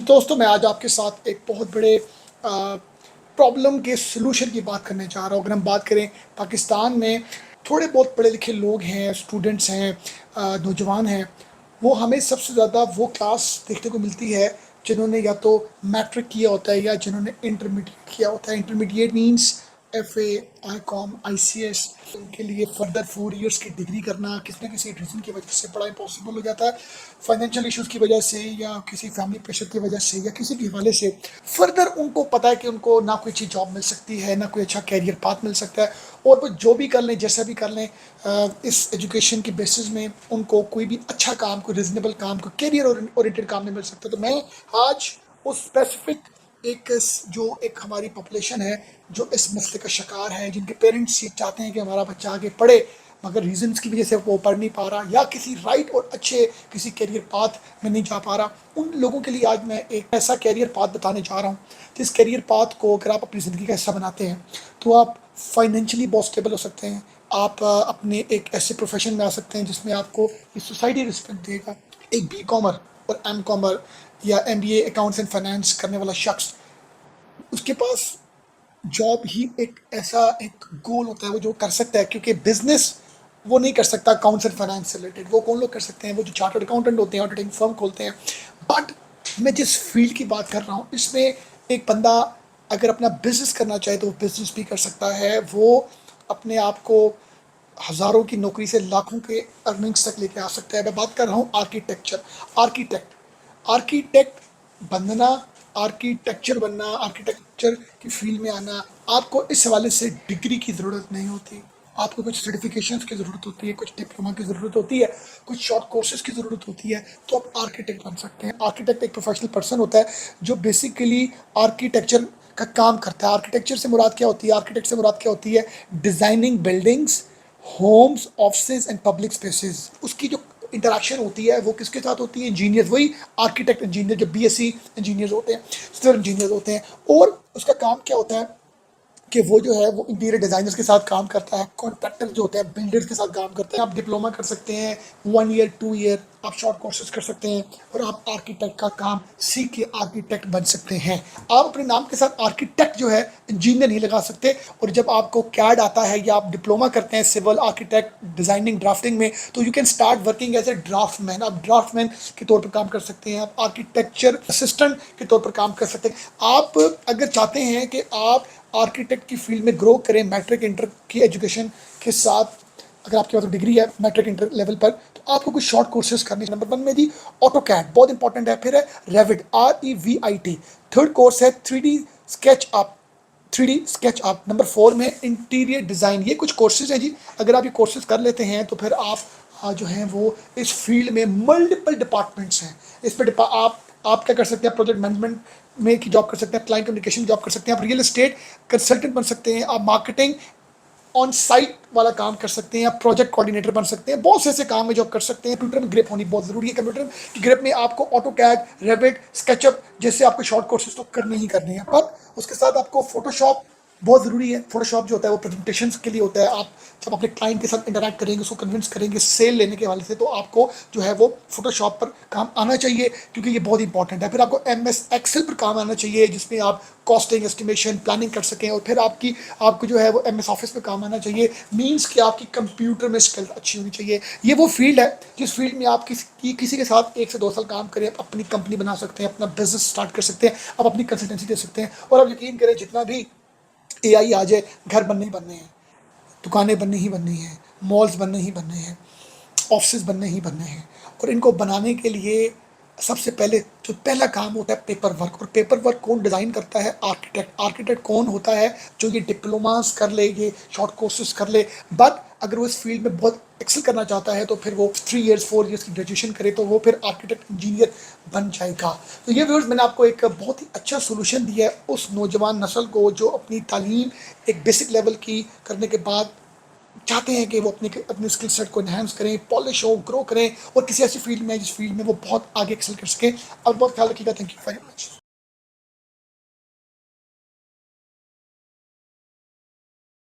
दोस्तों, मैं आज आपके साथ एक बहुत बड़े प्रॉब्लम के सॉल्यूशन की बात करने जा रहा हूँ। अगर हम बात करें पाकिस्तान में थोड़े बहुत पढ़े लिखे लोग हैं, स्टूडेंट्स हैं, नौजवान हैं, वो हमें सबसे ज़्यादा वो क्लास देखने को मिलती है जिन्होंने या तो मैट्रिक किया होता है या जिन्होंने इंटरमीडिएट किया होता है। Intermediate means FA, ICOM, ICS। उनके लिए फर्दर 4 इयर्स की डिग्री करना किसी न किसी रीज़न की वजह से बड़ा इम्पॉसिबल हो जाता है, फाइनेंशियल इश्यूज़ की वजह से या किसी फैमिली प्रेशर की वजह से या किसी के हवाले से। फर्दर उनको पता है कि उनको ना कोई अच्छी जॉब मिल सकती है, ना कोई अच्छा कैरियर पाथ मिल सकता है, और वो जो भी कर लें, जैसा भी कर लें, इस एजुकेशन की बेसिस में उनको कोई भी अच्छा काम, कोई रीजनेबल काम, कोई कैरियर ओरिएंटेड काम नहीं मिल सकता। तो मैं आज उस स्पेसिफिक जो एक हमारी पॉपुलेशन है जो इस मसले का शिकार है, जिनके पेरेंट्स ये चाहते हैं कि हमारा बच्चा आगे पढ़े मगर रीजंस की वजह से वो पढ़ नहीं पा रहा या किसी राइट और अच्छे किसी कैरियर पाथ में नहीं जा पा रहा, उन लोगों के लिए आज मैं एक ऐसा कैरियर पाथ बताने जा रहा हूँ जिस कैरियर पाथ को अगर आप अपनी ज़िंदगी का हिस्सा बनाते हैं तो आप फाइनेंशियली बहुत स्टेबल हो सकते हैं। आप अपने एक ऐसे प्रोफेशन में आ सकते हैं जिसमें आपको इस सोसाइटी रिस्पेक्ट देगा। एक B.Comer और M.Comer या MBA अकाउंट्स एंड फाइनेंस करने वाला शख्स, उसके पास जॉब ही एक ऐसा एक गोल होता है वो जो कर सकता है, क्योंकि बिजनेस वो नहीं कर सकता अकाउंट्स एंड फाइनेंस से रिलेटेड। वो कौन लोग कर सकते हैं? वो जो चार्टर्ड अकाउंटेंट होते हैं, ऑडिटिंग फर्म खोलते हैं। बट मैं जिस फील्ड की बात कर रहा हूँ इसमें एक बंदा अगर अपना बिजनेस करना चाहे तो वो बिजनेस भी कर सकता है। वो अपने आप को हज़ारों की नौकरी से लाखों के अर्निंग्स तक लेके आ सकता है। मैं बात कर रहा हूँ आर्किटेक्ट आर्किटेक्ट बनना, आर्किटेक्चर बनना, आर्किटेक्चर की फील्ड में आना, आपको इस हवाले से डिग्री की ज़रूरत नहीं होती। आपको कुछ सर्टिफिकेशंस की ज़रूरत होती है, कुछ डिप्लोमा की ज़रूरत होती है, कुछ शॉर्ट कोर्सेज की ज़रूरत होती है, तो आप आर्किटेक्ट बन सकते हैं। आर्किटेक्ट एक प्रोफेशनल पर्सन होता है जो बेसिकली आर्किटेक्चर का काम करता है। आर्किटेक्चर से मुराद क्या होती है? आर्किटेक्ट से मुराद क्या होती है? Designing buildings, homes, offices and public spaces. उसकी जो इंटरेक्शन होती है वो किसके साथ होती है? इंजीनियर। वही आर्किटेक्ट इंजीनियर, जो BSc इंजीनियर होते हैं, सिविल इंजीनियर होते हैं। और उसका काम क्या होता है कि वो जो है वो इंटीरियर डिज़ाइनर्स के साथ काम करता है, कॉन्ट्रैक्टर जो होते हैं बिल्डर्स के साथ काम करते हैं। आप डिप्लोमा कर सकते हैं, 1 ईयर 2 ईयर आप शॉर्ट कोर्सेज कर सकते हैं और आप आर्किटेक्ट का काम सीख के आर्किटेक्ट बन सकते हैं। आप अपने नाम के साथ आर्किटेक्ट जो है इंजीनियर नहीं लगा सकते। और जब आपको कैड आता है या आप डिप्लोमा करते हैं सिविल आर्किटेक्ट डिज़ाइनिंग ड्राफ्टिंग में, तो you can start working as a draftman. आप ड्राफ्टमैन के तौर पर काम कर सकते हैं, आप आर्किटेक्चर असिस्टेंट के तौर पर काम कर सकते हैं। आप अगर चाहते हैं कि आप आर्किटेक्ट की फील्ड में ग्रो करें मैट्रिक इंटर की एजुकेशन के साथ, अगर आपके पास डिग्री है मैट्रिक इंटर लेवल पर, तो आपको कुछ शॉर्ट कोर्सेज करने। नंबर 1 में जी ऑटोकैड बहुत इंपॉर्टेंट है। फिर है रेविट, REVIT। थर्ड कोर्स है 3D SketchUp, 3D SketchUp. Number 4 में इंटीरियर डिज़ाइन। ये कुछ कोर्सेज हैं जी, अगर आप ये कोर्सेज कर लेते हैं तो फिर आप जो हैं वो इस फील्ड में मल्टीपल डिपार्टमेंट्स हैं इस पर आप क्या कर सकते हैं? प्रोजेक्ट मैनेजमेंट में की जॉब कर सकते हैं, क्लाइंट कम्युनिकेशन जॉब कर सकते हैं, आप रियल एस्टेट कंसल्टेंट बन सकते हैं, आप मार्केटिंग ऑन साइट वाला काम कर सकते हैं, आप प्रोजेक्ट कोऑर्डिनेटर बन सकते हैं। बहुत से ऐसे काम है जो आप कर सकते हैं। कंप्यूटर में ग्रिप होनी बहुत ज़रूरी है। कंप्यूटर की ग्रिप में आपको ऑटोकैड, रेविट, स्केचअप जैसे आपको शॉर्ट कोर्सेज तो करने ही करने हैं, पर उसके साथ आपको फोटोशॉप बहुत ज़रूरी है। फोटोशॉप जो होता है वो प्रेजेंटेशन के लिए होता है। आप जब अपने क्लाइंट के साथ इंटरैक्ट करेंगे, उसको कन्विंस करेंगे सेल लेने के हवाले से, तो आपको जो है वो फोटोशॉप पर काम आना चाहिए, क्योंकि ये बहुत इंपॉर्टेंट है। फिर आपको MS एक्सेल पर काम आना चाहिए जिसमें आप कॉस्टिंग, एस्टिमेशन, प्लानिंग कर सकें। और फिर आपको जो है वो MS ऑफिस पे काम आना चाहिए। मीन्स कि आपकी कंप्यूटर में स्किल अच्छी होनी चाहिए। ये वो फील्ड है जिस फील्ड में आप किसी के साथ 1 से 2 साल काम करें, अपनी कंपनी बना सकते हैं, अपना बिजनेस स्टार्ट कर सकते हैं, आप अपनी कंसल्टेंसी दे सकते हैं। और आप यकीन करें, जितना भी AI आ जाए, घर बनने ही बनने हैं, दुकानें बनने ही बननी हैं, मॉल्स बनने ही बनने हैं, ऑफिस बनने ही बनने हैं। और इनको बनाने के लिए सबसे पहले जो पहला काम होता है पेपर वर्क। और पेपर वर्क कौन डिज़ाइन करता है? आर्किटेक्ट। आर्किटेक्ट कौन होता है? जो ये डिप्लोमास कर ले, ये शॉर्ट कोर्सेज कर ले, बट अगर वो इस फील्ड में बहुत एक्सेल करना चाहता है तो फिर वो 3 इयर्स 4 इयर्स की ग्रेजुएशन करे तो वो फिर आर्किटेक्ट इंजीनियर बन जाएगा। तो ये व्यूअर्स, मैंने आपको एक बहुत ही अच्छा सोल्यूशन दिया है उस नौजवान नस्ल को जो अपनी तालीम एक बेसिक लेवल की करने के बाद चाहते हैं कि वो अपने स्किल सेट को इन्हांस करें, पॉलिश हो, ग्रो करें और किसी ऐसी फील्ड में जिस फील्ड में वो बहुत आगे एक्सेल कर सकें। अब बहुत ख्याल रखिएगा। Thank you very much.